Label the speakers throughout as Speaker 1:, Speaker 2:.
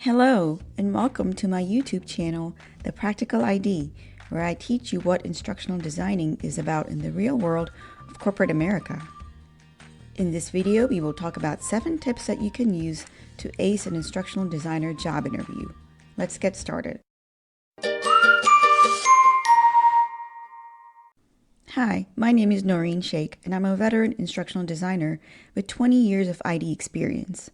Speaker 1: Hello, and welcome to my YouTube channel, The Practical ID, where I teach you what instructional designing is about in the real world of corporate America. In this video, we will talk about 7 tips that you can use to ace an instructional designer job interview. Let's get started. Hi, my name is Noreen Sheikh, and I'm a veteran instructional designer with 20 years of ID experience.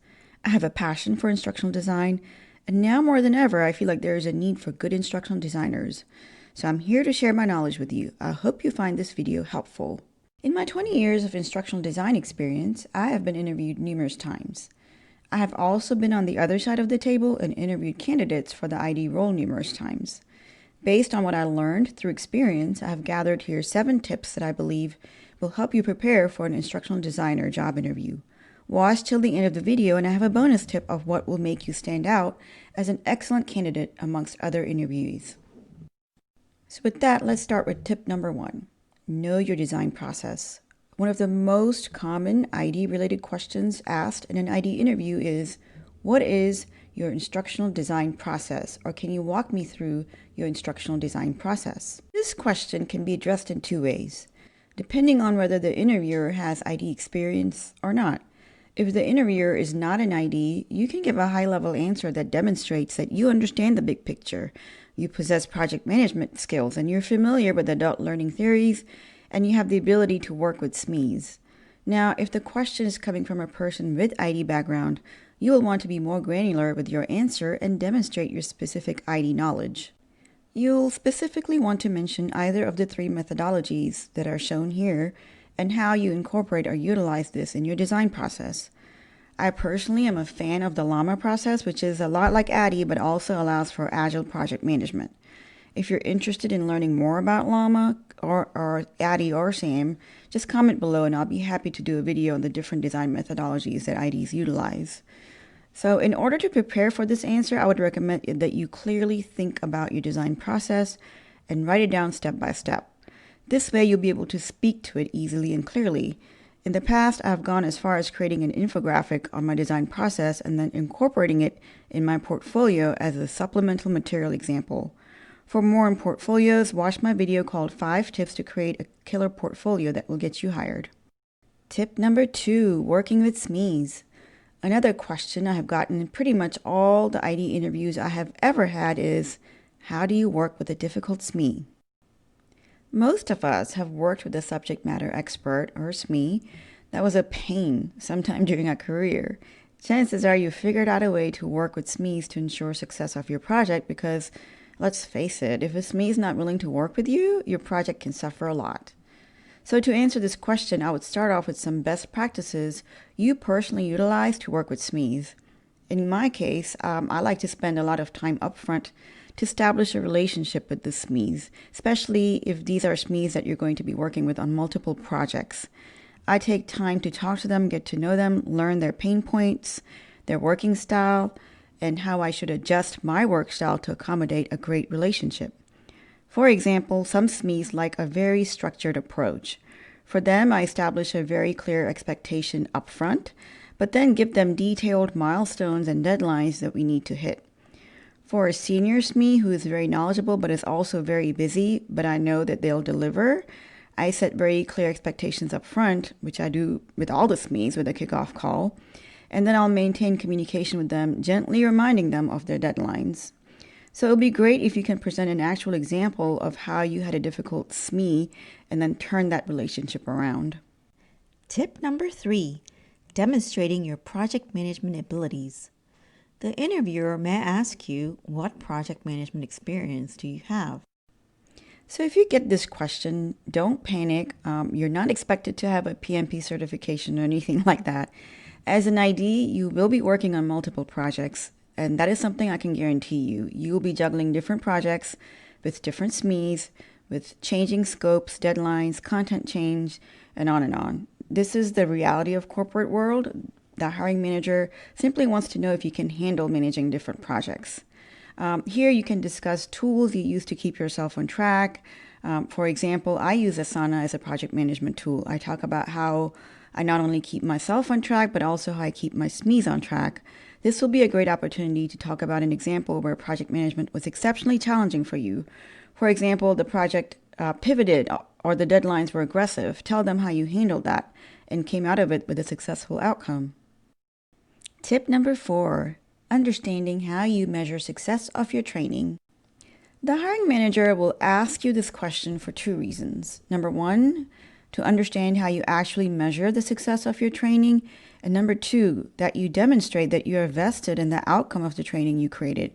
Speaker 1: I have a passion for instructional design, and now more than ever, I feel like there is a need for good instructional designers. So I'm here to share my knowledge with you. I hope you find this video helpful. In my 20 years of instructional design experience, I have been interviewed numerous times. I have also been on the other side of the table and interviewed candidates for the ID role numerous times. Based on what I learned through experience, I have gathered here 7 tips that I believe will help you prepare for an instructional designer job interview. Watch till the end of the video and I have a bonus tip of what will make you stand out as an excellent candidate amongst other interviewees. So with that, let's start with tip number 1. Know your design process. One of the most common ID-related questions asked in an ID interview is, what is your instructional design process, or can you walk me through your instructional design process? This question can be addressed in 2 ways, depending on whether the interviewer has ID experience or not. If the interviewer is not an ID, you can give a high-level answer that demonstrates that you understand the big picture, you possess project management skills, and you're familiar with adult learning theories, and you have the ability to work with SMEs. Now, if the question is coming from a person with ID background, you will want to be more granular with your answer and demonstrate your specific ID knowledge. You'll specifically want to mention either of the 3 methodologies that are shown here and how you incorporate or utilize this in your design process. I personally am a fan of the LLAMA process, which is a lot like ADDIE but also allows for agile project management. If you're interested in learning more about LLAMA or ADDIE or SAM, just comment below and I'll be happy to do a video on the different design methodologies that IDs utilize. So in order to prepare for this answer, I would recommend that you clearly think about your design process and write it down step by step. This way you'll be able to speak to it easily and clearly. In the past, I've gone as far as creating an infographic on my design process and then incorporating it in my portfolio as a supplemental material example. For more on portfolios, watch my video called 5 Tips to Create a Killer Portfolio that will get you hired. Tip number 2, working with SMEs. Another question I have gotten in pretty much all the ID interviews I have ever had is, how do you work with a difficult SME? Most of us have worked with a subject matter expert, or SME, that was a pain sometime during our career. Chances are you figured out a way to work with SMEs to ensure success of your project because, let's face it, if a SME is not willing to work with you, your project can suffer a lot. So to answer this question, I would start off with some best practices you personally utilize to work with SMEs. In my case, I like to spend a lot of time upfront to establish a relationship with the SMEs, especially if these are SMEs that you're going to be working with on multiple projects. I take time to talk to them, get to know them, learn their pain points, their working style, and how I should adjust my work style to accommodate a great relationship. For example, some SMEs like a very structured approach. For them, I establish a very clear expectation upfront, but then give them detailed milestones and deadlines that we need to hit. For a senior SME who is very knowledgeable but is also very busy, but I know that they'll deliver, I set very clear expectations up front, which I do with all the SMEs with a kickoff call, and then I'll maintain communication with them, gently reminding them of their deadlines. So it'll be great if you can present an actual example of how you had a difficult SME and then turn that relationship around. Tip number 3, demonstrating your project management abilities. The interviewer may ask you, what project management experience do you have? So if you get this question, don't panic. You're not expected to have a PMP certification or anything like that. As an ID, you will be working on multiple projects, and that is something I can guarantee you. You will be juggling different projects with different SMEs, with changing scopes, deadlines, content change, and on and on. This is the reality of corporate world. The hiring manager simply wants to know if you can handle managing different projects. Here you can discuss tools you use to keep yourself on track. For example, I use Asana as a project management tool. I talk about how I not only keep myself on track, but also how I keep my SMEs on track. This will be a great opportunity to talk about an example where project management was exceptionally challenging for you. For example, the project pivoted or the deadlines were aggressive. Tell them how you handled that and came out of it with a successful outcome. Tip number 4, understanding how you measure success of your training. The hiring manager will ask you this question for 2 reasons. Number 1, to understand how you actually measure the success of your training. And number 2, that you demonstrate that you are vested in the outcome of the training you created.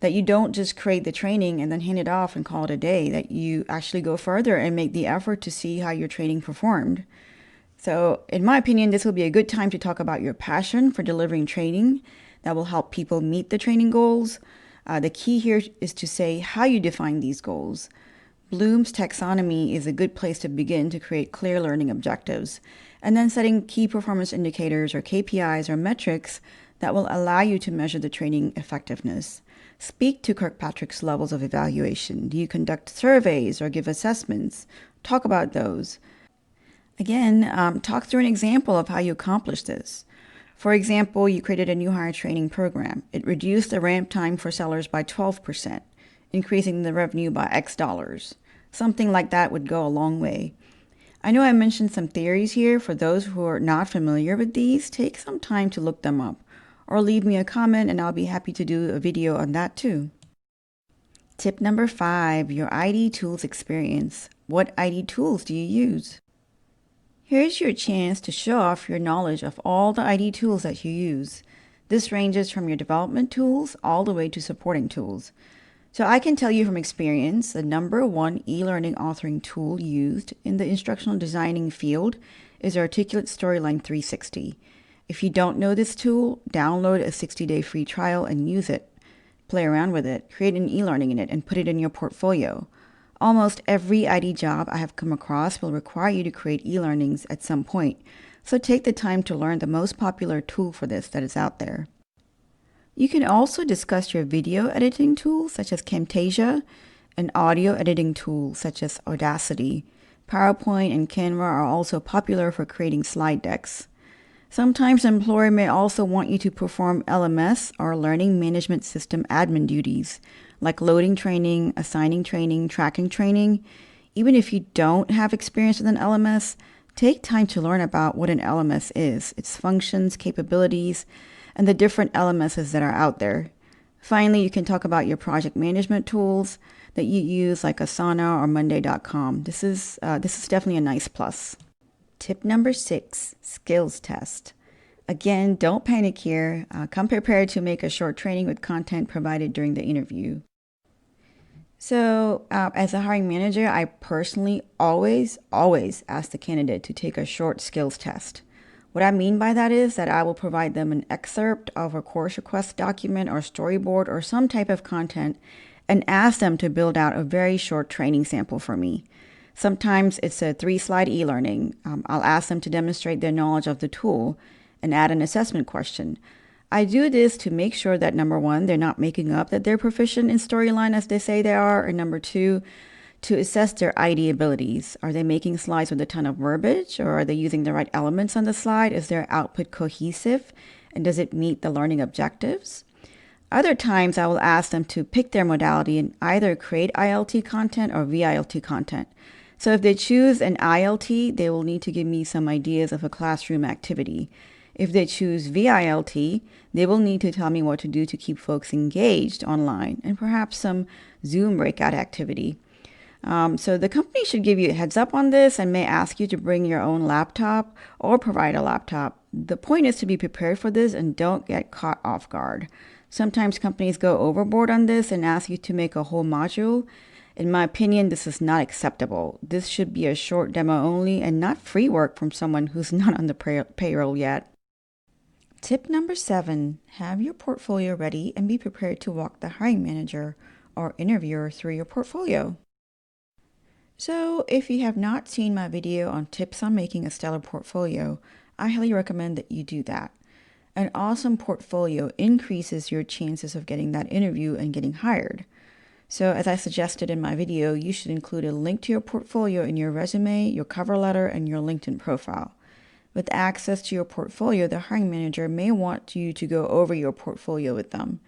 Speaker 1: That you don't just create the training and then hand it off and call it a day. That you actually go further and make the effort to see how your training performed. So in my opinion, this will be a good time to talk about your passion for delivering training that will help people meet the training goals. The key here is to say how you define these goals. Bloom's taxonomy is a good place to begin to create clear learning objectives, and then setting key performance indicators or KPIs or metrics that will allow you to measure the training effectiveness. Speak to Kirkpatrick's levels of evaluation. Do you conduct surveys or give assessments? Talk about those. Again, talk through an example of how you accomplished this. For example, you created a new hire training program. It reduced the ramp time for sellers by 12%, increasing the revenue by X dollars. Something like that would go a long way. I know I mentioned some theories here. For those who are not familiar with these, take some time to look them up, or leave me a comment and I'll be happy to do a video on that too. Tip number 5, your ADDIE tools experience. What ADDIE tools do you use? Here's your chance to show off your knowledge of all the ADDIE tools that you use. This ranges from your development tools all the way to supporting tools. So I can tell you from experience, the number 1 e-learning authoring tool used in the instructional designing field is Articulate Storyline 360. If you don't know this tool, download a 60-day free trial and use it. Play around with it, create an e-learning in it, and put it in your portfolio. Almost every ADDIE job I have come across will require you to create e-learnings at some point, so take the time to learn the most popular tool for this that is out there. You can also discuss your video editing tools such as Camtasia and audio editing tools such as Audacity. PowerPoint and Canva are also popular for creating slide decks. Sometimes an employer may also want you to perform LMS or Learning Management System admin duties, like loading training, assigning training, tracking training. Even if you don't have experience with an LMS, take time to learn about what an LMS is, its functions, capabilities, and the different LMSs that are out there. Finally, you can talk about your project management tools that you use like Asana or Monday.com. This is definitely a nice plus. Tip number 6, skills test. Again, don't panic here. Come prepared to make a short training with content provided during the interview. So as a hiring manager, I personally always ask the candidate to take a short skills test. What I mean by that is that I will provide them an excerpt of a course request document or storyboard or some type of content and ask them to build out a very short training sample for me. Sometimes it's a 3-slide e-learning. I'll ask them to demonstrate their knowledge of the tool and add an assessment question. I do this to make sure that number 1, they're not making up that they're proficient in Storyline as they say they are, and number 2, to assess their ADDIE abilities. Are they making slides with a ton of verbiage, or are they using the right elements on the slide? Is their output cohesive, and does it meet the learning objectives? Other times I will ask them to pick their modality and either create ILT content or VILT content. So if they choose an ILT, they will need to give me some ideas of a classroom activity. If they choose VILT, they will need to tell me what to do to keep folks engaged online and perhaps some Zoom breakout activity. So the company should give you a heads up on this and may ask you to bring your own laptop or provide a laptop. The point is to be prepared for this and don't get caught off guard. Sometimes companies go overboard on this and ask you to make a whole module. In my opinion, this is not acceptable. This should be a short demo only and not free work from someone who's not on the payroll yet. Tip number 7, have your portfolio ready and be prepared to walk the hiring manager or interviewer through your portfolio. So if you have not seen my video on tips on making a stellar portfolio, I highly recommend that you do that. An awesome portfolio increases your chances of getting that interview and getting hired. So as I suggested in my video, you should include a link to your portfolio in your resume, your cover letter, and your LinkedIn profile. With access to your portfolio, the hiring manager may want you to go over your portfolio with them.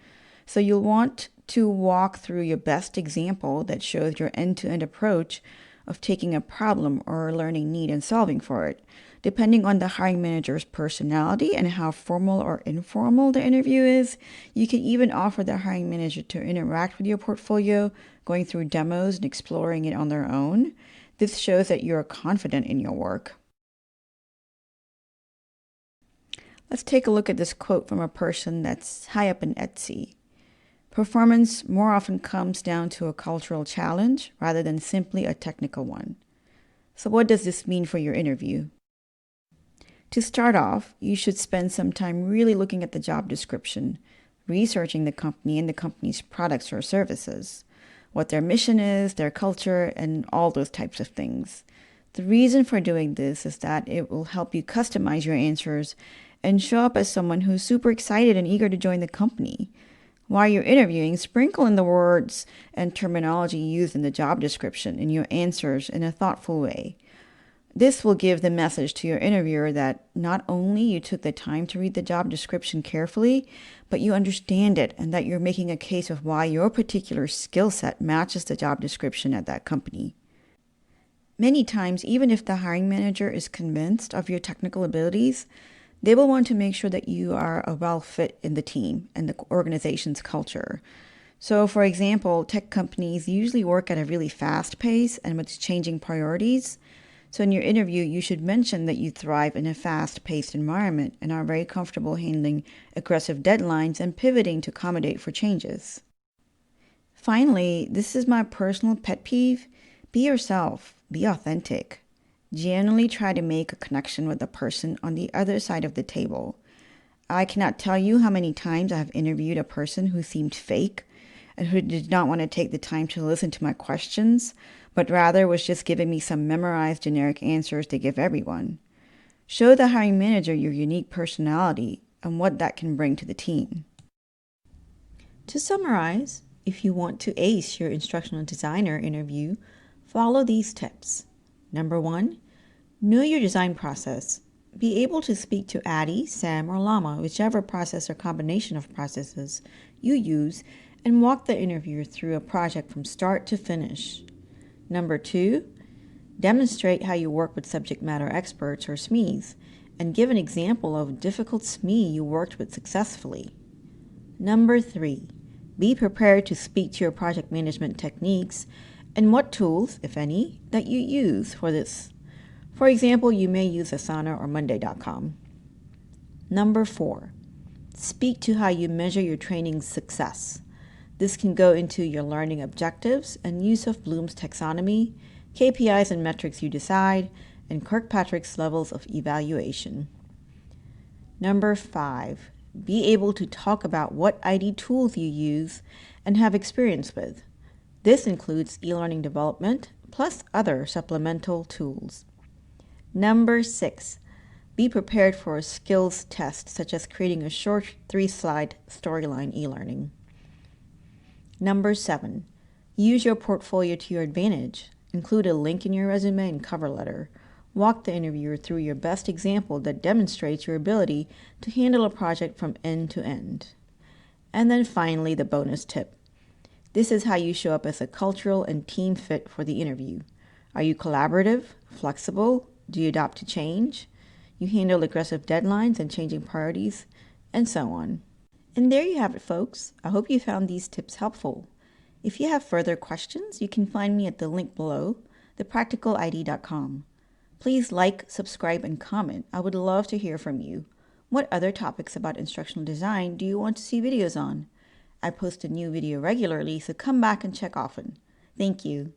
Speaker 1: So you'll want to walk through your best example that shows your end-to-end approach of taking a problem or a learning need and solving for it. Depending on the hiring manager's personality and how formal or informal the interview is, you can even offer the hiring manager to interact with your portfolio, going through demos and exploring it on their own. This shows that you're confident in your work. Let's take a look at this quote from a person that's high up in ADDIE. Performance more often comes down to a cultural challenge rather than simply a technical one. So what does this mean for your interview? To start off, you should spend some time really looking at the job description, researching the company and the company's products or services, what their mission is, their culture, and all those types of things. The reason for doing this is that it will help you customize your answers and show up as someone who's super excited and eager to join the company. While you're interviewing, sprinkle in the words and terminology used in the job description in your answers in a thoughtful way. This will give the message to your interviewer that not only you took the time to read the job description carefully, but you understand it and that you're making a case of why your particular skill set matches the job description at that company. Many times, even if the hiring manager is convinced of your technical abilities, they will want to make sure that you are a well fit in the team and the organization's culture. So, for example, tech companies usually work at a really fast pace and with changing priorities. So in your interview, you should mention that you thrive in a fast-paced environment and are very comfortable handling aggressive deadlines and pivoting to accommodate for changes. Finally, this is my personal pet peeve. Be yourself. Be authentic. Genuinely try to make a connection with the person on the other side of the table. I cannot tell you how many times I have interviewed a person who seemed fake and who did not want to take the time to listen to my questions, but rather was just giving me some memorized generic answers they give everyone. Show the hiring manager your unique personality and what that can bring to the team. To summarize, if you want to ace your instructional designer interview, follow these tips. Number 1, know your design process. Be able to speak to ADDIE, SAM, or LLAMA, whichever process or combination of processes you use, and walk the interviewer through a project from start to finish. Number 2, demonstrate how you work with subject matter experts or SMEs, and give an example of a difficult SME you worked with successfully. Number 3, be prepared to speak to your project management techniques and what tools, if any, that you use for this. For example, you may use Asana or Monday.com. Number 4, speak to how you measure your training's success. This can go into your learning objectives and use of Bloom's taxonomy, KPIs and metrics you decide, and Kirkpatrick's levels of evaluation. Number 5, be able to talk about what ID tools you use and have experience with. This includes e-learning development plus other supplemental tools. Number 6, be prepared for a skills test such as creating a short 3-slide storyline e-learning. Number 7, use your portfolio to your advantage. Include a link in your resume and cover letter. Walk the interviewer through your best example that demonstrates your ability to handle a project from end to end. And then finally, the bonus tip. This is how you show up as a cultural and team fit for the interview. Are you collaborative, flexible? Do you adapt to change? You handle aggressive deadlines and changing priorities, and so on. And there you have it, folks. I hope you found these tips helpful. If you have further questions, you can find me at the link below, thepracticalid.com. Please like, subscribe, and comment. I would love to hear from you. What other topics about instructional design do you want to see videos on? I post a new video regularly, so come back and check often. Thank you.